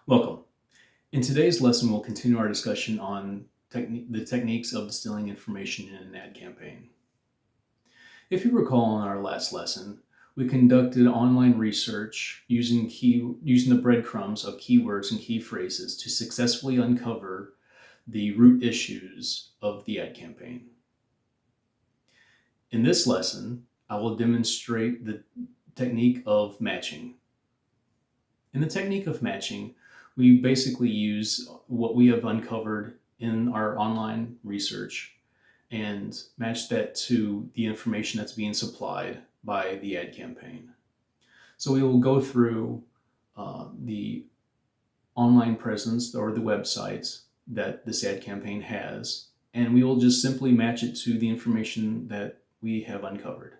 Welcome. In today's lesson, we'll continue our discussion on the techniques of distilling information in an ad campaign. If you recall in our last lesson, we conducted online research using the breadcrumbs of keywords and key phrases to successfully uncover the root issues of the ad campaign. In this lesson, I will demonstrate the technique of matching. In the technique of matching, we basically use what we have uncovered in our online research and match that to the information that's being supplied by the ad campaign. So we will go through the online presence or the websites that this ad campaign has, and we will just simply match it to the information that we have uncovered.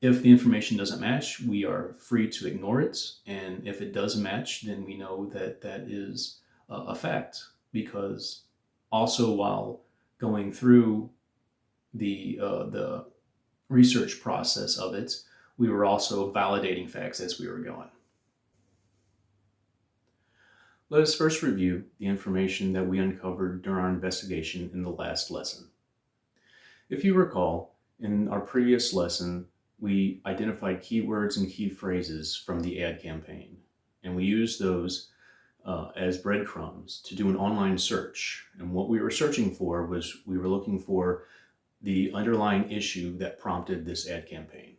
If the information doesn't match, we are free to ignore it. And if it does match, then we know that that is a fact, because also while going through the research process of it, we were also validating facts as we were going. Let us first review the information that we uncovered during our investigation in the last lesson. If you recall, in our previous lesson, we identified keywords and key phrases from the ad campaign, and we used those as breadcrumbs to do an online search. And what we were searching for was we were looking for the underlying issue that prompted this ad campaign.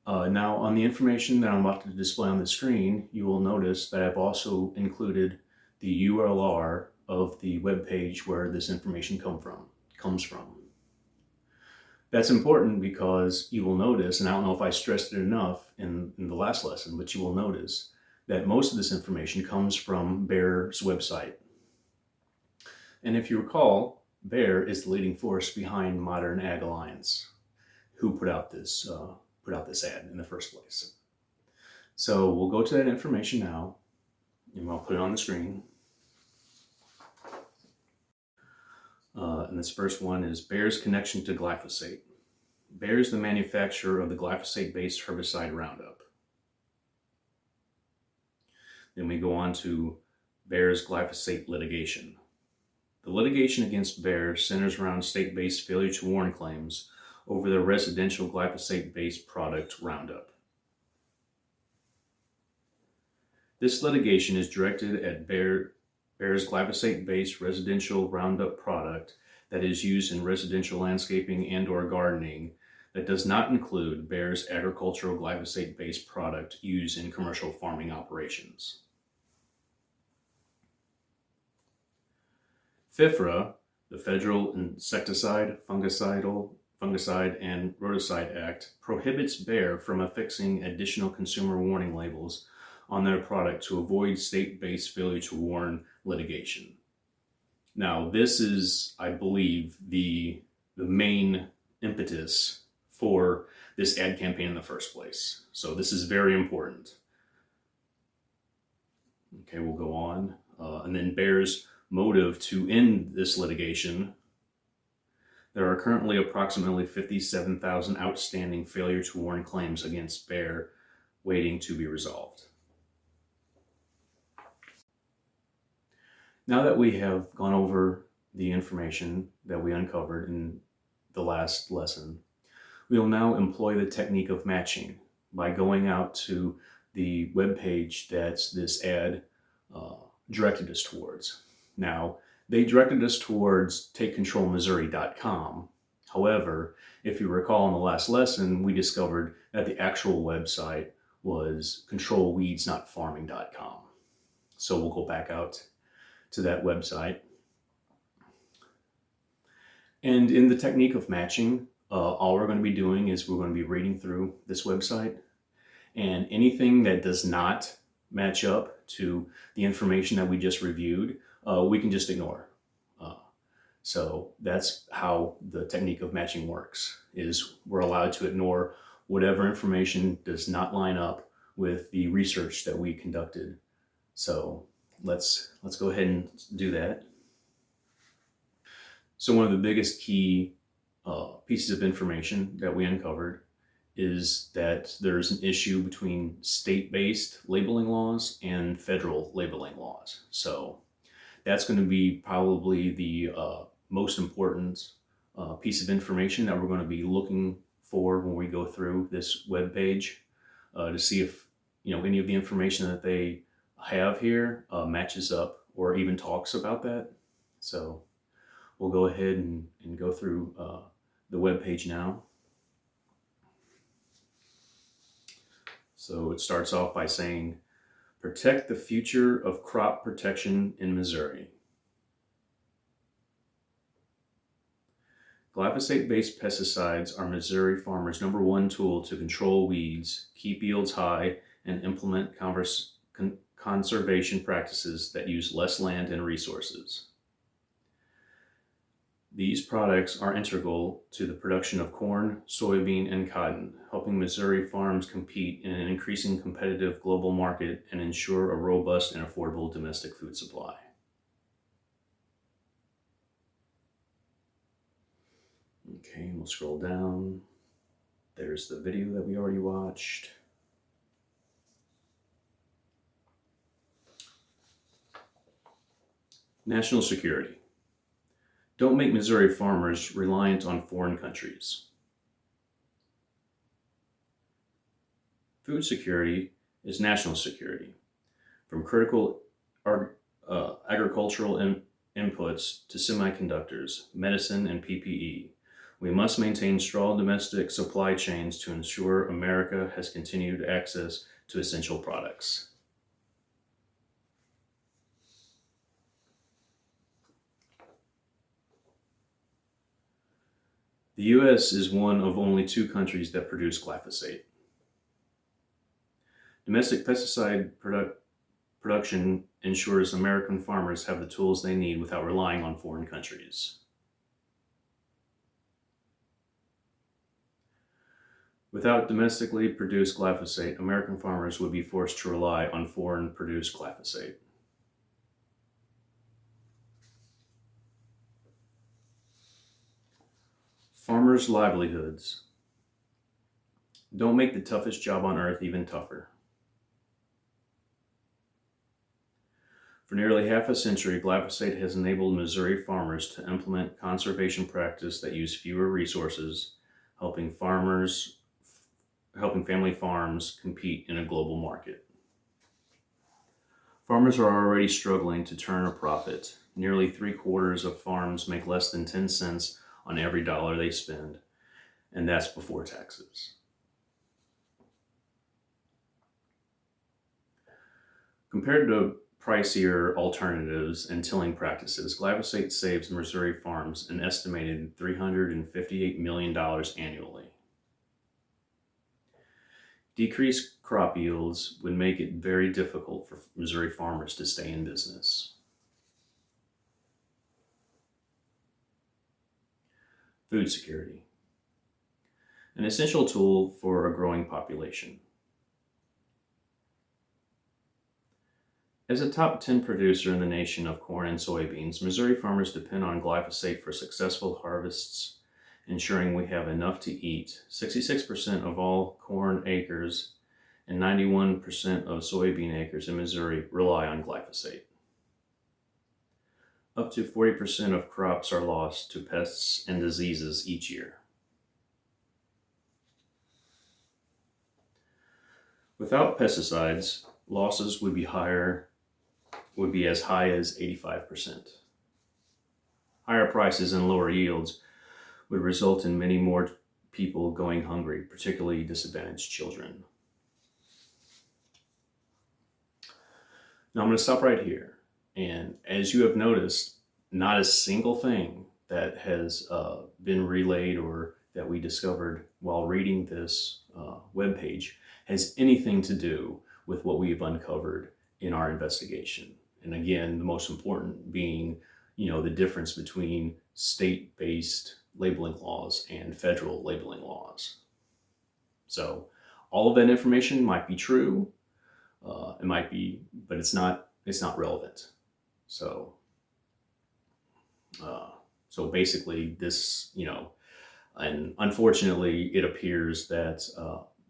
Now, on the information that I'm about to display on the screen, you will notice that I've also included the URL of the web page where this information comes from. That's important because you will notice, and I don't know if I stressed it enough in the last lesson, but you will notice that most of this information comes from Bayer's website. And if you recall, Bayer is the leading force behind Modern Ag Alliance, who put out this ad in the first place. So we'll go to that information now, and I'll put it on the screen. And this first one is Bayer's connection to glyphosate. Bayer is the manufacturer of the glyphosate-based herbicide Roundup. Then we go on to Bayer's glyphosate litigation. The litigation against Bayer centers around state-based failure to warn claims over their residential glyphosate-based product Roundup. This litigation is directed at Bayer's glyphosate-based residential Roundup product that is used in residential landscaping and/or gardening that does not include Bayer's agricultural glyphosate-based product used in commercial farming operations. FIFRA, the Federal Insecticide, Fungicide, and Rodenticide Act, prohibits Bayer from affixing additional consumer warning labels on their product to avoid state-based failure to warn litigation. Now, this is, I believe, the main impetus for this ad campaign in the first place. So this is very important. Okay, we'll go on. And then Bayer's motive to end this litigation. There are currently approximately 57,000 outstanding failure to warn claims against Bayer waiting to be resolved. Now that we have gone over the information that we uncovered in the last lesson, we will now employ the technique of matching by going out to the web page that this ad directed us towards. Now, they directed us towards TakeControlMissouri.com. However, if you recall in the last lesson, we discovered that the actual website was ControlWeedsNotFarming.com. So we'll go back out to that website. And in the technique of matching, all we're going to be doing is we're going to be reading through this website, and anything that does not match up to the information that we just reviewed, we can just ignore. So that's how the technique of matching works, is we're allowed to ignore whatever information does not line up with the research that we conducted. So let's go ahead and do that. So one of the biggest key pieces of information that we uncovered is that there's an issue between state-based labeling laws and federal labeling laws. So that's going to be probably the most important piece of information that we're going to be looking for when we go through this web page to see if any of the information that they have here matches up or even talks about that. So we'll go ahead and go through the web page now. So it starts off by saying, protect the future of crop protection in Missouri. Glyphosate-based pesticides are Missouri farmers' #1 tool to control weeds, keep yields high, and implement conservation practices that use less land and resources. These products are integral to the production of corn, soybean, and cotton, helping Missouri farms compete in an increasing competitive global market and ensure a robust and affordable domestic food supply. Okay, we'll scroll down. There's the video that we already watched. National security. Don't make Missouri farmers reliant on foreign countries. Food security is national security. From critical agricultural inputs to semiconductors, medicine, and PPE, we must maintain strong domestic supply chains to ensure America has continued access to essential products. The U.S. is one of only 2 countries that produce glyphosate. Domestic pesticide production ensures American farmers have the tools they need without relying on foreign countries. Without domestically produced glyphosate, American farmers would be forced to rely on foreign-produced glyphosate. Farmers' livelihoods. Don't make the toughest job on earth even tougher. For nearly half a century, glyphosate has enabled Missouri farmers to implement conservation practices that use fewer resources, helping family farms compete in a global market. Farmers are already struggling to turn a profit. Nearly 3/4 of farms make less than 10 cents on every dollar they spend, and that's before taxes. Compared to pricier alternatives and tilling practices, glyphosate saves Missouri farms an estimated $358 million annually. Decreased crop yields would make it very difficult for Missouri farmers to stay in business. Food security. An essential tool for a growing population. As a top 10 producer in the nation of corn and soybeans, Missouri farmers depend on glyphosate for successful harvests, ensuring we have enough to eat. 66% of all corn acres and 91% of soybean acres in Missouri rely on glyphosate. Up to 40% of crops are lost to pests and diseases each year. Without pesticides, losses would be as high as 85%. Higher prices and lower yields would result in many more people going hungry, particularly disadvantaged children. Now I'm going to stop right here. And as you have noticed, not a single thing that has been relayed or that we discovered while reading this webpage has anything to do with what we've uncovered in our investigation. And again, the most important being, the difference between state-based labeling laws and federal labeling laws. So all of that information might be true, it might be, but it's not relevant. So basically this, And unfortunately, it appears that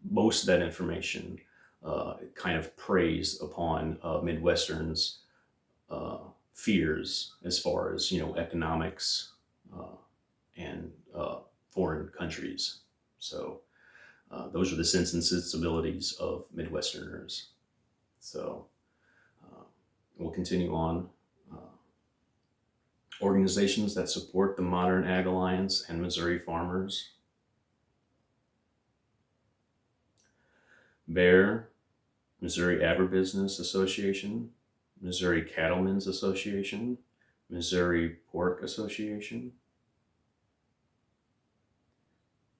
most of that information kind of preys upon Midwesterners' fears as far as economics and foreign countries. So those are the sense and sensibilities of Midwesterners. So we'll continue on. Organizations that support the Modern Ag Alliance and Missouri farmers. BEAR, Missouri Agribusiness Association, Missouri Cattlemen's Association, Missouri Pork Association,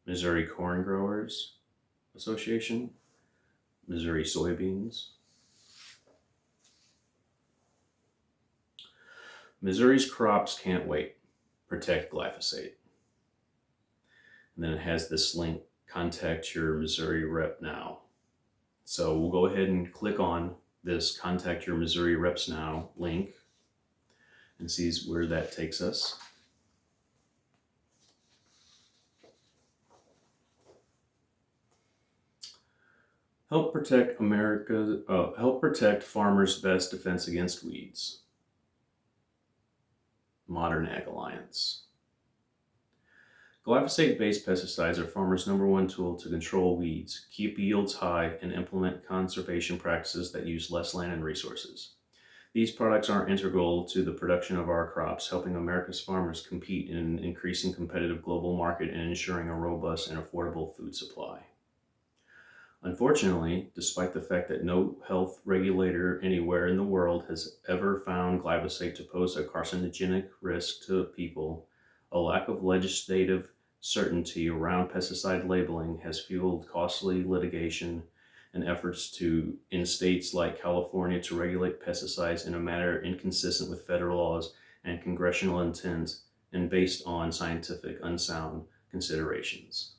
Missouri Corn Growers Association, Missouri Soybeans. Missouri's crops can't wait. Protect glyphosate. And then it has this link, contact your Missouri rep now. So we'll go ahead and click on this contact your Missouri reps now link and see where that takes us. Help protect farmers' best defense against weeds. Modern Ag Alliance. Glyphosate-based pesticides are farmers' number one tool to control weeds, keep yields high, and implement conservation practices that use less land and resources. These products are integral to the production of our crops, helping America's farmers compete in an increasing competitive global market and ensuring a robust and affordable food supply. Unfortunately, despite the fact that no health regulator anywhere in the world has ever found glyphosate to pose a carcinogenic risk to people, a lack of legislative certainty around pesticide labeling has fueled costly litigation and efforts in states like California to regulate pesticides in a manner inconsistent with federal laws and congressional intent and based on scientific unsound considerations.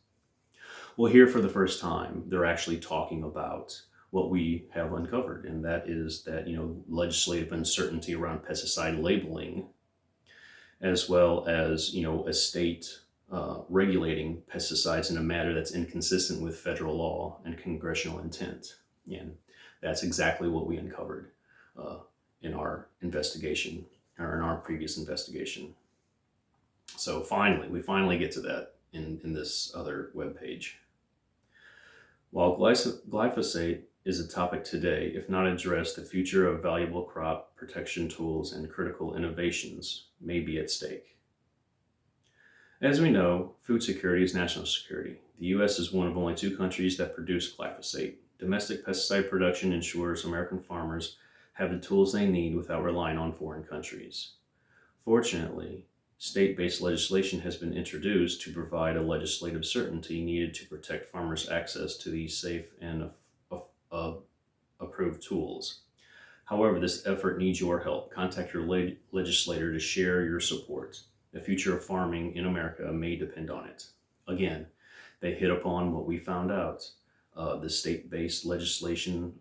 Well, here for the first time, they're actually talking about what we have uncovered, and that is that, legislative uncertainty around pesticide labeling, as well as, a state regulating pesticides in a manner that's inconsistent with federal law and congressional intent. And that's exactly what we uncovered in our investigation, or in our previous investigation. So we finally get to that in this other webpage. While glyphosate is a topic today, if not addressed, the future of valuable crop protection tools and critical innovations may be at stake. As we know, food security is national security. The U.S. is one of only 2 countries that produce glyphosate. Domestic pesticide production ensures American farmers have the tools they need without relying on foreign countries. Fortunately, state-based legislation has been introduced to provide a legislative certainty needed to protect farmers' access to these safe and approved tools. However, this effort needs your help. Contact your legislator to share your support. The future of farming in America may depend on it. Again, they hit upon what we found out, the state-based legislation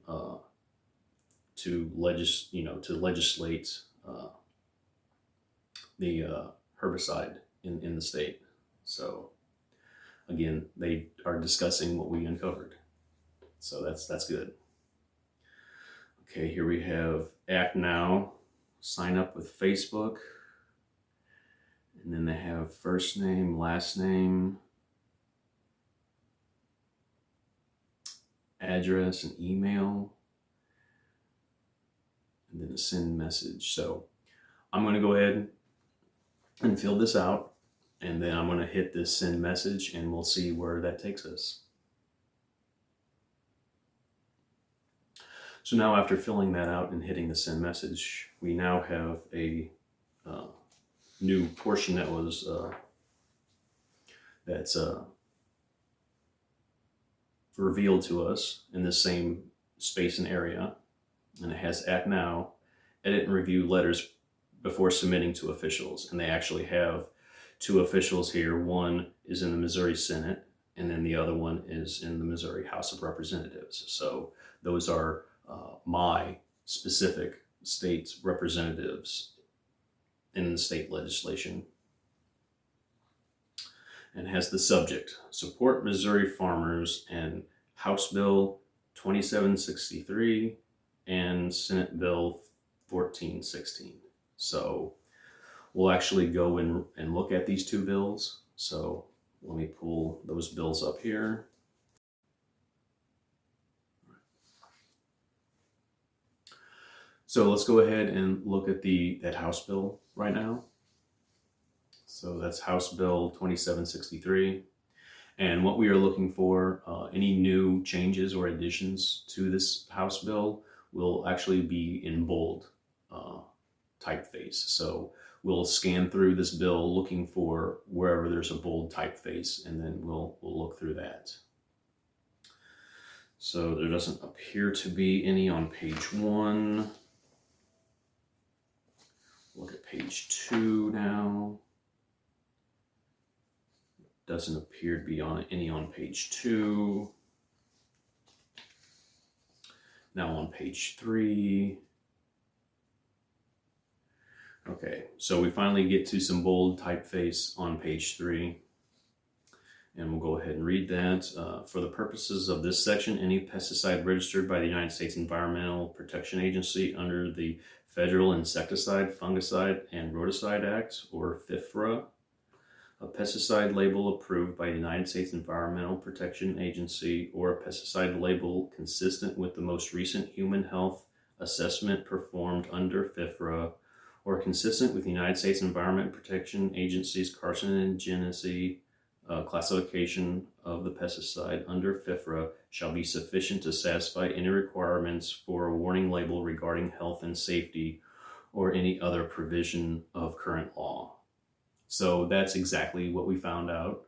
to legislate the herbicide in the state. So again, they are discussing what we uncovered. So that's good. Okay, here we have Act Now, sign up with Facebook. And then they have first name, last name, address, and email, and then a send message. So I'm going to go ahead and fill this out, and then I'm going to hit this send message, and we'll see where that takes us. So now, after filling that out and hitting the send message, we now have a new portion that was revealed to us in the same space and area, and it has Act Now, edit and review letters before submitting to officials. And they actually have 2 officials here. One is in the Missouri Senate, and then the other one is in the Missouri House of Representatives. So those are my specific state representatives in the state legislation. and has the subject, Support Missouri Farmers, and House Bill 2763 and Senate Bill 1416. So we'll actually go and look at these two bills. So let me pull those bills up here. So let's go ahead and look at that House bill right now. So that's House Bill 2763. And what we are looking for, any new changes or additions to this House bill will actually be in bold typeface. So we'll scan through this bill looking for wherever there's a bold typeface, and then we'll look through that. So there doesn't appear to be any on page 1. Look at page 2 now. Doesn't appear to be any on page 2. Now on page 3. Okay, so we finally get to some bold typeface on page 3. And we'll go ahead and read that. For the purposes of this section, any pesticide registered by the United States Environmental Protection Agency under the Federal Insecticide, Fungicide, and Roticide Act, or FIFRA, a pesticide label approved by the United States Environmental Protection Agency, or a pesticide label consistent with the most recent human health assessment performed under FIFRA, or consistent with the United States Environmental Protection Agency's carcinogenicity classification of the pesticide under FIFRA, shall be sufficient to satisfy any requirements for a warning label regarding health and safety or any other provision of current law. So that's exactly what we found out,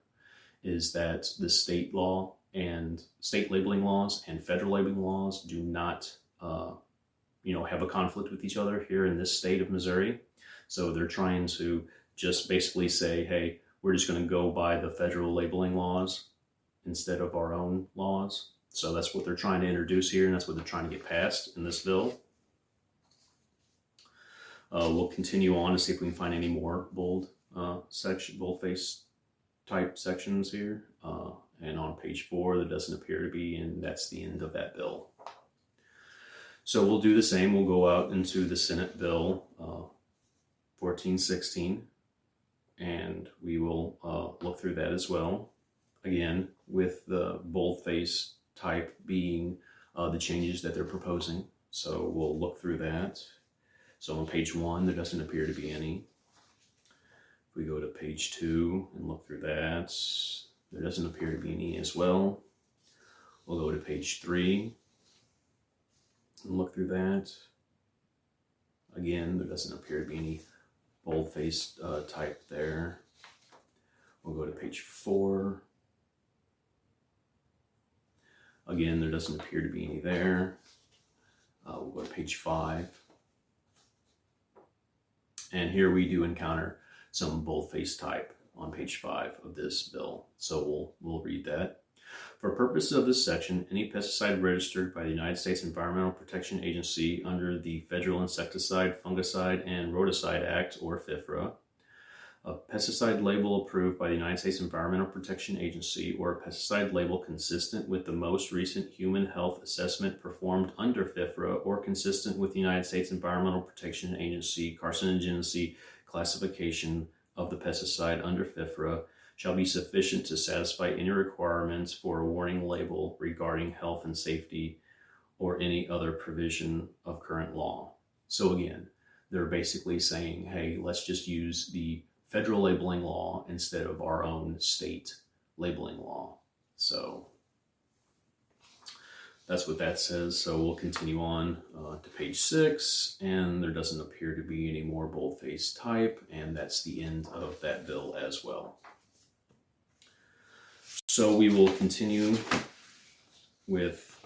is that the state law and state labeling laws and federal labeling laws do not have a conflict with each other here in this state of Missouri. So they're trying to just basically say, hey, we're just going to go by the federal labeling laws instead of our own laws. So that's what they're trying to introduce here, and that's what they're trying to get passed in this bill. We'll continue on to see if we can find any more boldface type sections here. And on page 4, there doesn't appear to be, and that's the end of that bill. So we'll do the same. We'll go out into the Senate Bill 1416, and we will look through that as well. Again, with the boldface type being the changes that they're proposing. So we'll look through that. So on page 1, there doesn't appear to be any. If we go to page 2 and look through that, there doesn't appear to be any as well. We'll go to page 3 and look through that. Again, there doesn't appear to be any boldface type there. We'll go to page 4. Again, there doesn't appear to be any there. We'll go to page 5. And here we do encounter some boldface type on page 5 of this bill. So we'll read that. For purposes of this section, any pesticide registered by the United States Environmental Protection Agency under the Federal Insecticide, Fungicide, and Roticide Act, or FIFRA, a pesticide label approved by the United States Environmental Protection Agency, or a pesticide label consistent with the most recent human health assessment performed under FIFRA, or consistent with the United States Environmental Protection Agency carcinogenicity classification of the pesticide under FIFRA, shall be sufficient to satisfy any requirements for a warning label regarding health and safety or any other provision of current law. So again, they're basically saying, hey, let's just use the federal labeling law instead of our own state labeling law. So that's what that says. So we'll continue on to page 6, and there doesn't appear to be any more boldface type, and that's the end of that bill as well. So we will continue with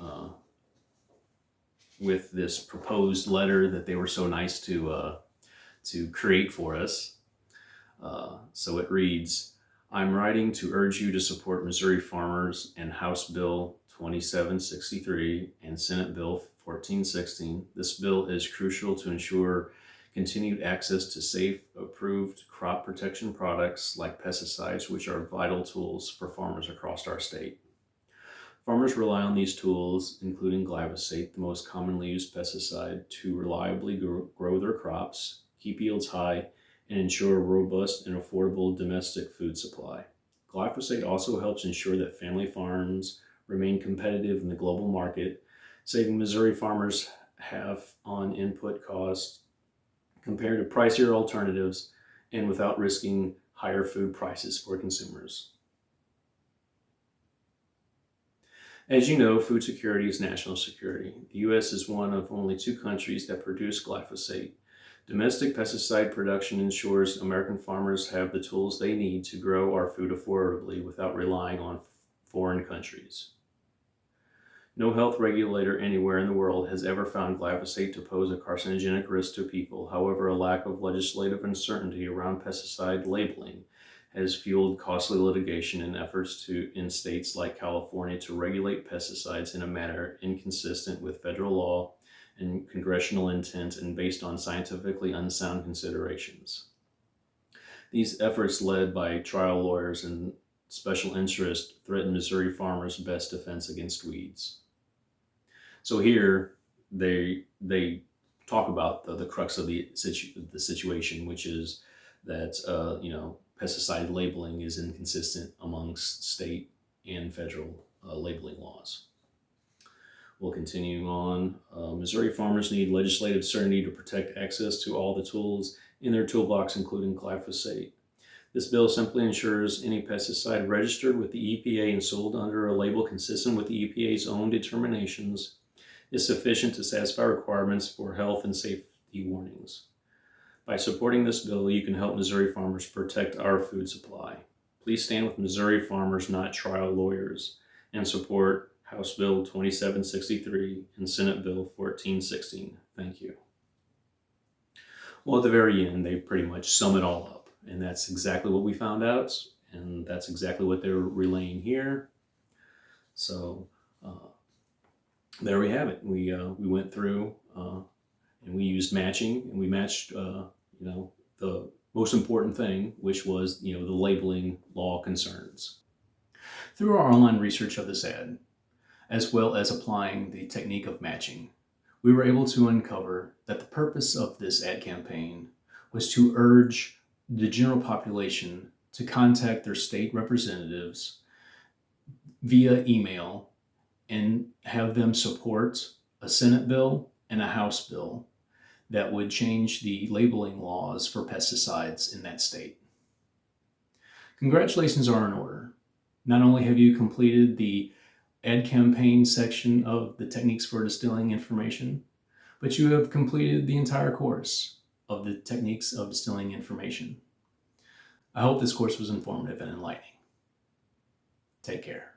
this proposed letter that they were so nice to create for us. So it reads, I'm writing to urge you to support Missouri farmers and House Bill 2763 and Senate Bill 1416. This bill is crucial to ensure continued access to safe, approved crop protection products like pesticides, which are vital tools for farmers across our state. Farmers rely on these tools, including glyphosate, the most commonly used pesticide, to reliably grow their crops, keep yields high, and ensure a robust and affordable domestic food supply. Glyphosate also helps ensure that family farms remain competitive in the global market, saving Missouri farmers half on input costs compared to pricier alternatives and without risking higher food prices for consumers. As you know, food security is national security. The U.S. is one of only 2 countries that produce glyphosate. Domestic pesticide production ensures American farmers have the tools they need to grow our food affordably without relying on foreign countries. No health regulator anywhere in the world has ever found glyphosate to pose a carcinogenic risk to people. However, a lack of legislative uncertainty around pesticide labeling has fueled costly litigation and efforts in states like California to regulate pesticides in a manner inconsistent with federal law and congressional intent and based on scientifically unsound considerations. These efforts, led by trial lawyers and special interests, threaten Missouri farmers' best defense against weeds. So here they talk about the crux of the situation, which is that pesticide labeling is inconsistent amongst state and federal labeling laws. We'll continue on. Missouri farmers need legislative certainty to protect access to all the tools in their toolbox, including glyphosate. This bill simply ensures any pesticide registered with the EPA and sold under a label consistent with the EPA's own determinations is sufficient to satisfy requirements for health and safety warnings. By supporting this bill, you can help Missouri farmers protect our food supply. Please stand with Missouri farmers, not trial lawyers, and support House Bill 2763 and Senate Bill 1416. Thank you. Well, at the very end, they pretty much sum it all up, and that's exactly what we found out, and that's exactly what they're relaying here. So there we have it. We went through and we used matching, and we matched the most important thing, which was the labeling law concerns. Through our online research of this ad, as well as applying the technique of matching, we were able to uncover that the purpose of this ad campaign was to urge the general population to contact their state representatives via email and have them support a Senate bill and a House bill that would change the labeling laws for pesticides in that state. Congratulations are in order. Not only have you completed the ad campaign section of the Techniques for Distilling information, but you have completed the entire course of the Techniques of Distilling information. I hope this course was informative and enlightening. Take care.